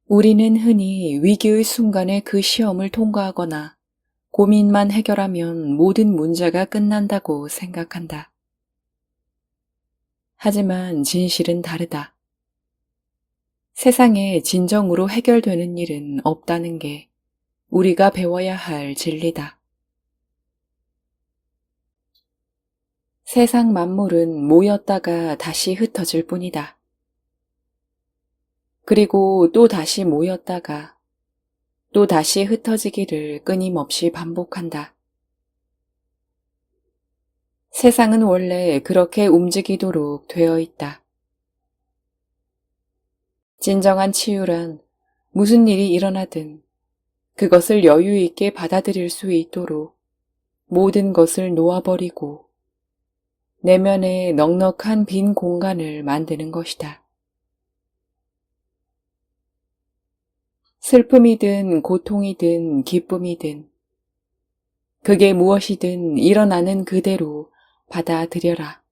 우리는 흔히 위기의 순간에 그 시험을 통과하거나 고민만 해결하면 모든 문제가 끝난다고 생각한다. 하지만 진실은 다르다. 세상에 진정으로 해결되는 일은 없다는 게 우리가 배워야 할 진리다. 세상 만물은 모였다가 다시 흩어질 뿐이다. 그리고 또 다시 모였다가 또 다시 흩어지기를 끊임없이 반복한다. 세상은 원래 그렇게 움직이도록 되어 있다. 진정한 치유란 무슨 일이 일어나든 그것을 여유 있게 받아들일 수 있도록 모든 것을 놓아버리고 내면에 넉넉한 빈 공간을 만드는 것이다. 슬픔이든 고통이든 기쁨이든 그게 무엇이든 일어나는 그대로 받아들여라.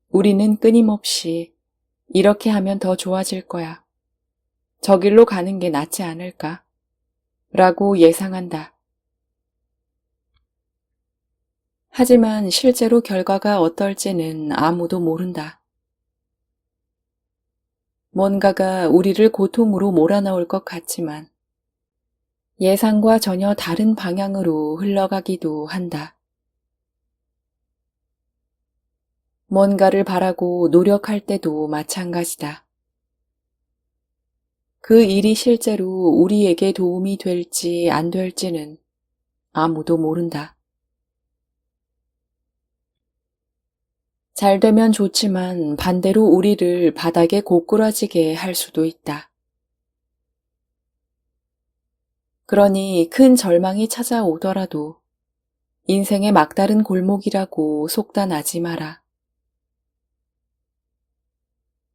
우리는 끊임없이 이렇게 하면 더 좋아질 거야. 저길로 가는 게 낫지 않을까? 라고 예상한다. 하지만 실제로 결과가 어떨지는 아무도 모른다. 뭔가가 우리를 고통으로 몰아넣을 것 같지만 예상과 전혀 다른 방향으로 흘러가기도 한다. 뭔가를 바라고 노력할 때도 마찬가지다. 그 일이 실제로 우리에게 도움이 될지 안 될지는 아무도 모른다. 잘 되면 좋지만 반대로 우리를 바닥에 고꾸라지게 할 수도 있다. 그러니 큰 절망이 찾아오더라도 인생의 막다른 골목이라고 속단하지 마라.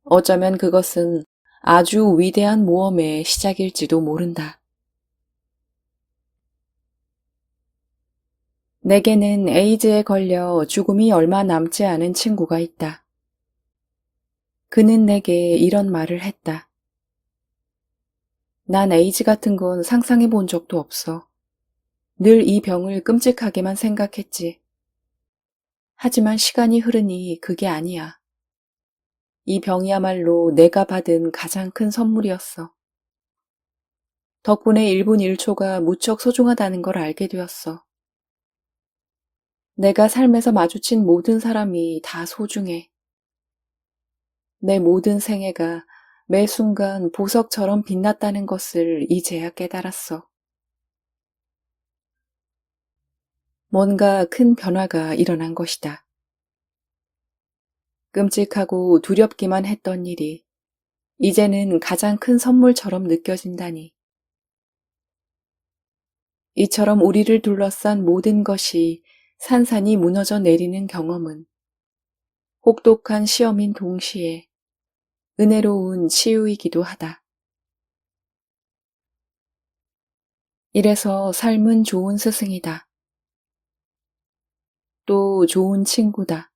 어쩌면 그것은 아주 위대한 모험의 시작일지도 모른다. 내게는 에이즈에 걸려 죽음이 얼마 남지 않은 친구가 있다. 그는 내게 이런 말을 했다. 난 에이즈 같은 건 상상해 본 적도 없어. 늘 이 병을 끔찍하게만 생각했지. 하지만 시간이 흐르니 그게 아니야. 이 병이야말로 내가 받은 가장 큰 선물이었어. 덕분에 1분 1초가 무척 소중하다는 걸 알게 되었어. 내가 삶에서 마주친 모든 사람이 다 소중해. 내 모든 생애가 매 순간 보석처럼 빛났다는 것을 이제야 깨달았어. 뭔가 큰 변화가 일어난 것이다. 끔찍하고 두렵기만 했던 일이 이제는 가장 큰 선물처럼 느껴진다니. 이처럼 우리를 둘러싼 모든 것이 산산이 무너져 내리는 경험은 혹독한 시험인 동시에 은혜로운 치유이기도 하다. 이래서 삶은 좋은 스승이다. 또 좋은 친구다.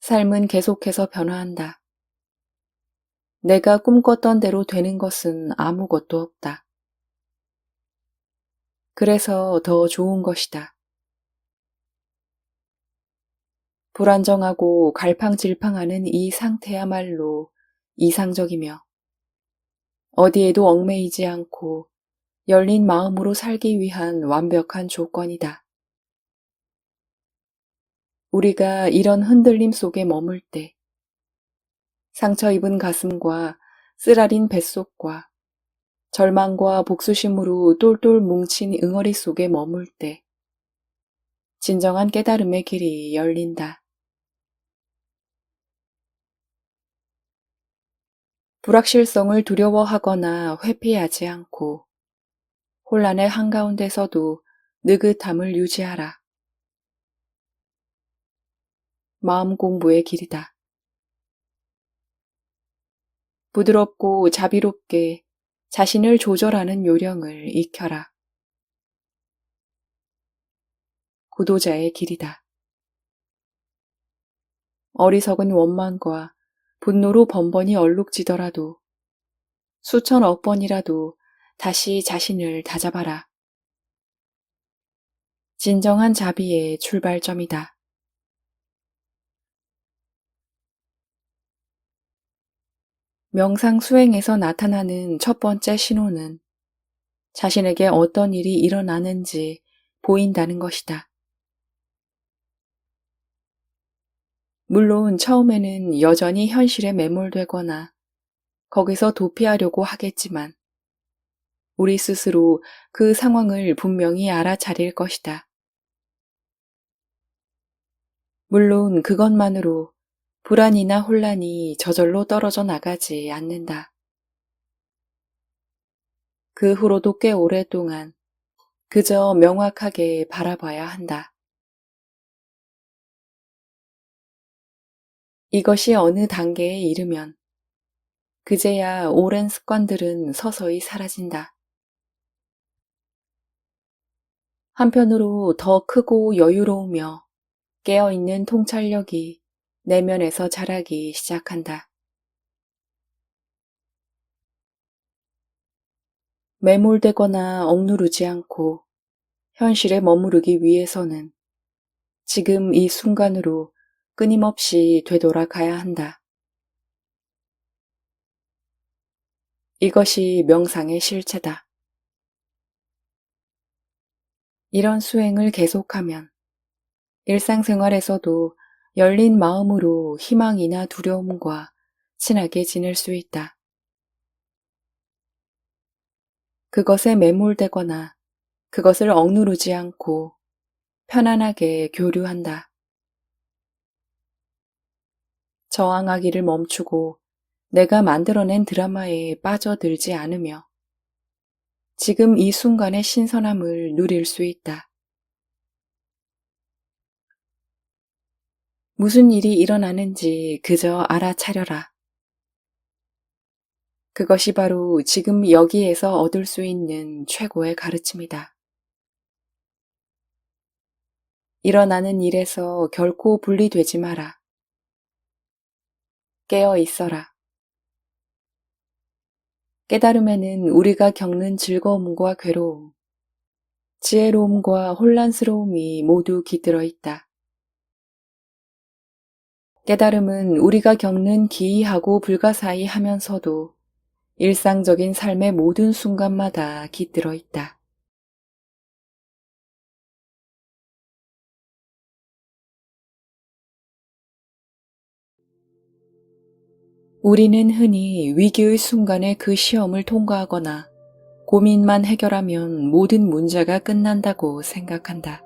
삶은 계속해서 변화한다. 내가 꿈꿨던 대로 되는 것은 아무것도 없다. 그래서 더 좋은 것이다. 불안정하고 갈팡질팡하는 이 상태야말로 이상적이며 어디에도 얽매이지 않고 열린 마음으로 살기 위한 완벽한 조건이다. 우리가 이런 흔들림 속에 머물 때 상처 입은 가슴과 쓰라린 뱃속과 절망과 복수심으로 똘똘 뭉친 응어리 속에 머물 때 진정한 깨달음의 길이 열린다. 불확실성을 두려워하거나 회피하지 않고 혼란의 한가운데서도 느긋함을 유지하라. 마음 공부의 길이다. 부드럽고 자비롭게 자신을 조절하는 요령을 익혀라. 구도자의 길이다. 어리석은 원망과 분노로 번번이 얼룩지더라도 수천억 번이라도 다시 자신을 다잡아라. 진정한 자비의 출발점이다. 명상 수행에서 나타나는 첫 번째 신호는 자신에게 어떤 일이 일어나는지 보인다는 것이다. 물론 처음에는 여전히 현실에 매몰되거나 거기서 도피하려고 하겠지만 우리 스스로 그 상황을 분명히 알아차릴 것이다. 물론 그것만으로 불안이나 혼란이 저절로 떨어져 나가지 않는다. 그 후로도 꽤 오랫동안 그저 명확하게 바라봐야 한다. 이것이 어느 단계에 이르면 그제야 오랜 습관들은 서서히 사라진다. 한편으로 더 크고 여유로우며 깨어있는 통찰력이 내면에서 자라기 시작한다. 매몰되거나 억누르지 않고 현실에 머무르기 위해서는 지금 이 순간으로 끊임없이 되돌아가야 한다. 이것이 명상의 실체다. 이런 수행을 계속하면 일상생활에서도 열린 마음으로 희망이나 두려움과 친하게 지낼 수 있다. 그것에 매몰되거나 그것을 억누르지 않고 편안하게 교류한다. 저항하기를 멈추고 내가 만들어낸 드라마에 빠져들지 않으며 지금 이 순간의 신선함을 누릴 수 있다. 무슨 일이 일어나는지 그저 알아차려라. 그것이 바로 지금 여기에서 얻을 수 있는 최고의 가르침이다. 일어나는 일에서 결코 분리되지 마라. 깨어 있어라. 깨달음에는 우리가 겪는 즐거움과 괴로움, 지혜로움과 혼란스러움이 모두 깃들어 있다. 깨달음은 우리가 겪는 기이하고 불가사의하면서도 일상적인 삶의 모든 순간마다 깃들어 있다. 우리는 흔히 위기의 순간에 그 시험을 통과하거나 고민만 해결하면 모든 문제가 끝난다고 생각한다.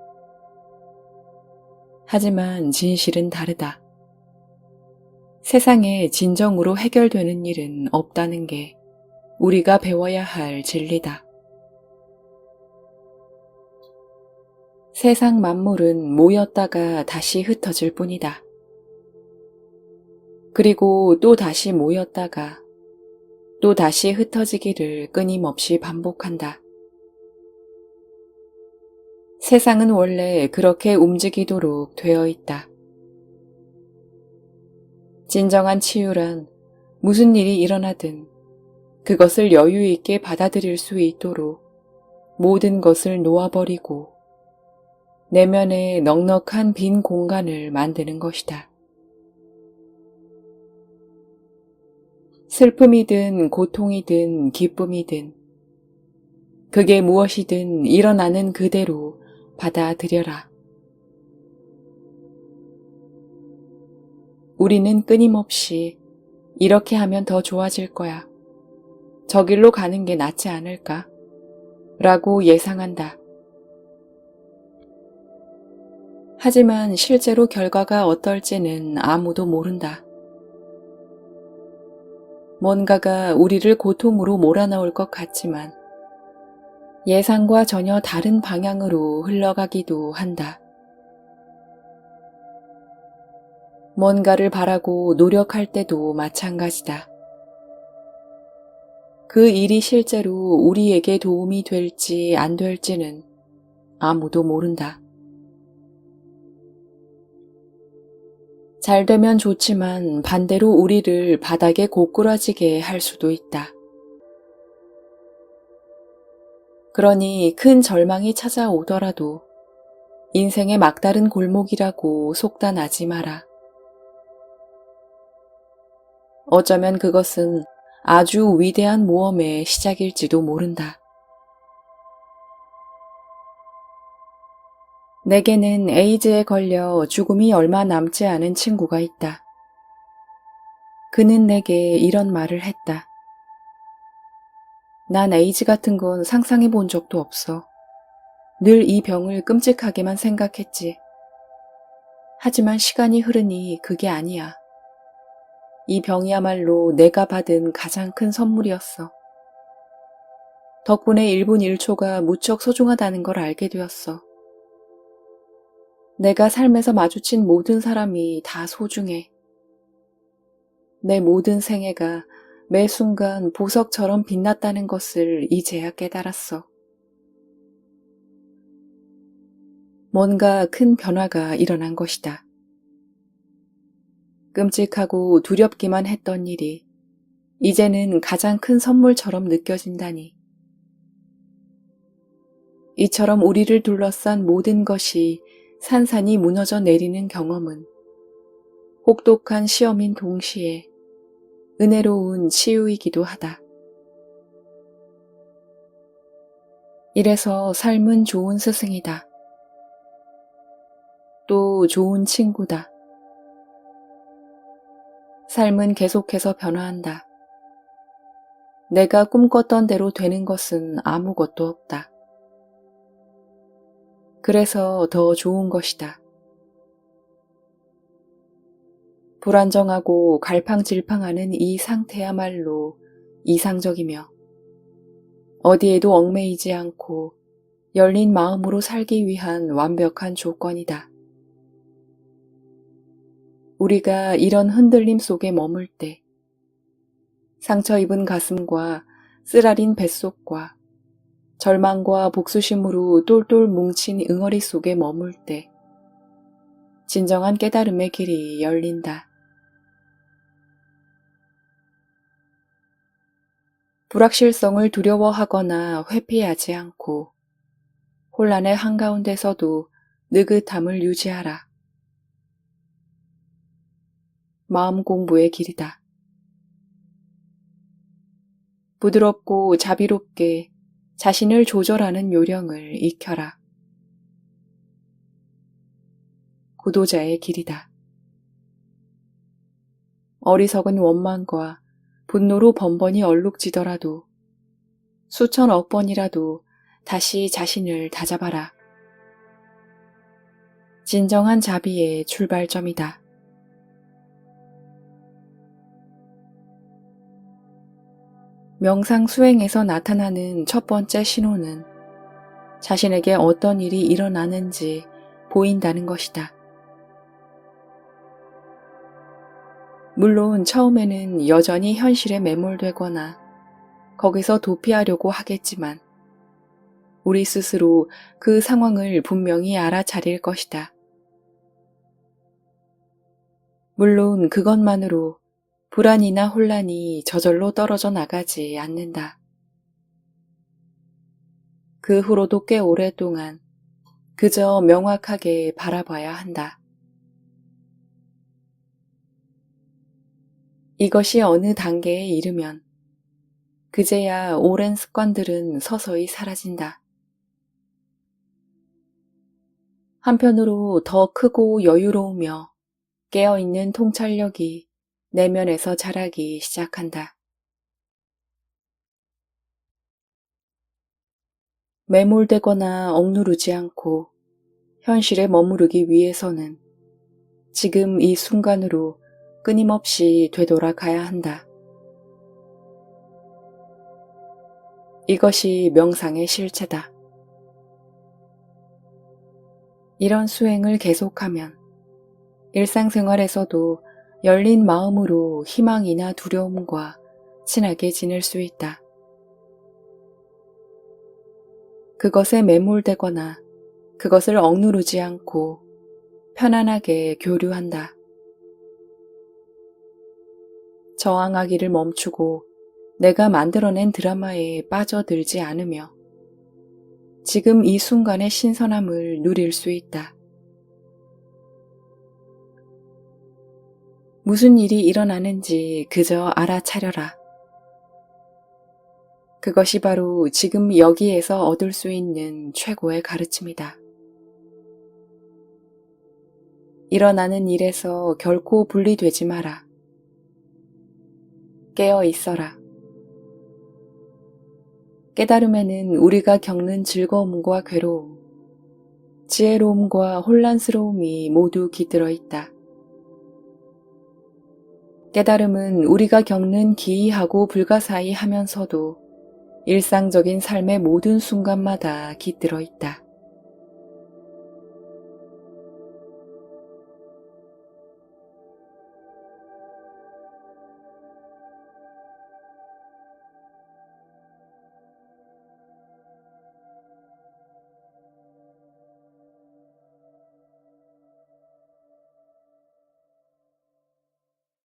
하지만 진실은 다르다. 세상에 진정으로 해결되는 일은 없다는 게 우리가 배워야 할 진리다. 세상 만물은 모였다가 다시 흩어질 뿐이다. 그리고 또 다시 모였다가 또 다시 흩어지기를 끊임없이 반복한다. 세상은 원래 그렇게 움직이도록 되어 있다. 진정한 치유란 무슨 일이 일어나든 그것을 여유 있게 받아들일 수 있도록 모든 것을 놓아버리고 내면에 넉넉한 빈 공간을 만드는 것이다. 슬픔이든 고통이든 기쁨이든 그게 무엇이든 일어나는 그대로 받아들여라. 우리는 끊임없이 이렇게 하면 더 좋아질 거야. 저 길로 가는 게 낫지 않을까? 라고 예상한다. 하지만 실제로 결과가 어떨지는 아무도 모른다. 뭔가가 우리를 고통으로 몰아넣을 것 같지만 예상과 전혀 다른 방향으로 흘러가기도 한다. 뭔가를 바라고 노력할 때도 마찬가지다. 그 일이 실제로 우리에게 도움이 될지 안 될지는 아무도 모른다. 잘 되면 좋지만 반대로 우리를 바닥에 고꾸라지게 할 수도 있다. 그러니 큰 절망이 찾아오더라도 인생의 막다른 골목이라고 속단하지 마라. 어쩌면 그것은 아주 위대한 모험의 시작일지도 모른다. 내게는 에이즈에 걸려 죽음이 얼마 남지 않은 친구가 있다. 그는 내게 이런 말을 했다. 난 에이즈 같은 건 상상해 본 적도 없어. 늘 이 병을 끔찍하게만 생각했지. 하지만 시간이 흐르니 그게 아니야. 이 병이야말로 내가 받은 가장 큰 선물이었어. 덕분에 1분 1초가 무척 소중하다는 걸 알게 되었어. 내가 삶에서 마주친 모든 사람이 다 소중해. 내 모든 생애가 매 순간 보석처럼 빛났다는 것을 이제야 깨달았어. 뭔가 큰 변화가 일어난 것이다. 끔찍하고 두렵기만 했던 일이 이제는 가장 큰 선물처럼 느껴진다니. 이처럼 우리를 둘러싼 모든 것이 산산이 무너져 내리는 경험은 혹독한 시험인 동시에 은혜로운 치유이기도 하다. 이래서 삶은 좋은 스승이다. 또 좋은 친구다. 삶은 계속해서 변화한다. 내가 꿈꿨던 대로 되는 것은 아무것도 없다. 그래서 더 좋은 것이다. 불안정하고 갈팡질팡하는 이 상태야말로 이상적이며 어디에도 얽매이지 않고 열린 마음으로 살기 위한 완벽한 조건이다. 우리가 이런 흔들림 속에 머물 때 상처 입은 가슴과 쓰라린 뱃속과 절망과 복수심으로 똘똘 뭉친 응어리 속에 머물 때 진정한 깨달음의 길이 열린다. 불확실성을 두려워하거나 회피하지 않고 혼란의 한가운데서도 느긋함을 유지하라. 마음 공부의 길이다. 부드럽고 자비롭게 자신을 조절하는 요령을 익혀라. 구도자의 길이다. 어리석은 원망과 분노로 번번이 얼룩지더라도 수천억 번이라도 다시 자신을 다잡아라. 진정한 자비의 출발점이다. 명상 수행에서 나타나는 첫 번째 신호는 자신에게 어떤 일이 일어나는지 보인다는 것이다. 물론 처음에는 여전히 현실에 매몰되거나 거기서 도피하려고 하겠지만 우리 스스로 그 상황을 분명히 알아차릴 것이다. 물론 그것만으로 불안이나 혼란이 저절로 떨어져 나가지 않는다. 그 후로도 꽤 오랫동안 그저 명확하게 바라봐야 한다. 이것이 어느 단계에 이르면 그제야 오랜 습관들은 서서히 사라진다. 한편으로 더 크고 여유로우며 깨어있는 통찰력이 내면에서 자라기 시작한다. 매몰되거나 억누르지 않고 현실에 머무르기 위해서는 지금 이 순간으로 끊임없이 되돌아가야 한다. 이것이 명상의 실체다. 이런 수행을 계속하면 일상생활에서도 열린 마음으로 희망이나 두려움과 친하게 지낼 수 있다. 그것에 매몰되거나 그것을 억누르지 않고 편안하게 교류한다. 저항하기를 멈추고 내가 만들어낸 드라마에 빠져들지 않으며 지금 이 순간의 신선함을 누릴 수 있다. 무슨 일이 일어나는지 그저 알아차려라. 그것이 바로 지금 여기에서 얻을 수 있는 최고의 가르침이다. 일어나는 일에서 결코 분리되지 마라. 깨어 있어라. 깨달음에는 우리가 겪는 즐거움과 괴로움, 지혜로움과 혼란스러움이 모두 깃들어 있다. 깨달음은 우리가 겪는 기이하고 불가사의하면서도 일상적인 삶의 모든 순간마다 깃들어 있다.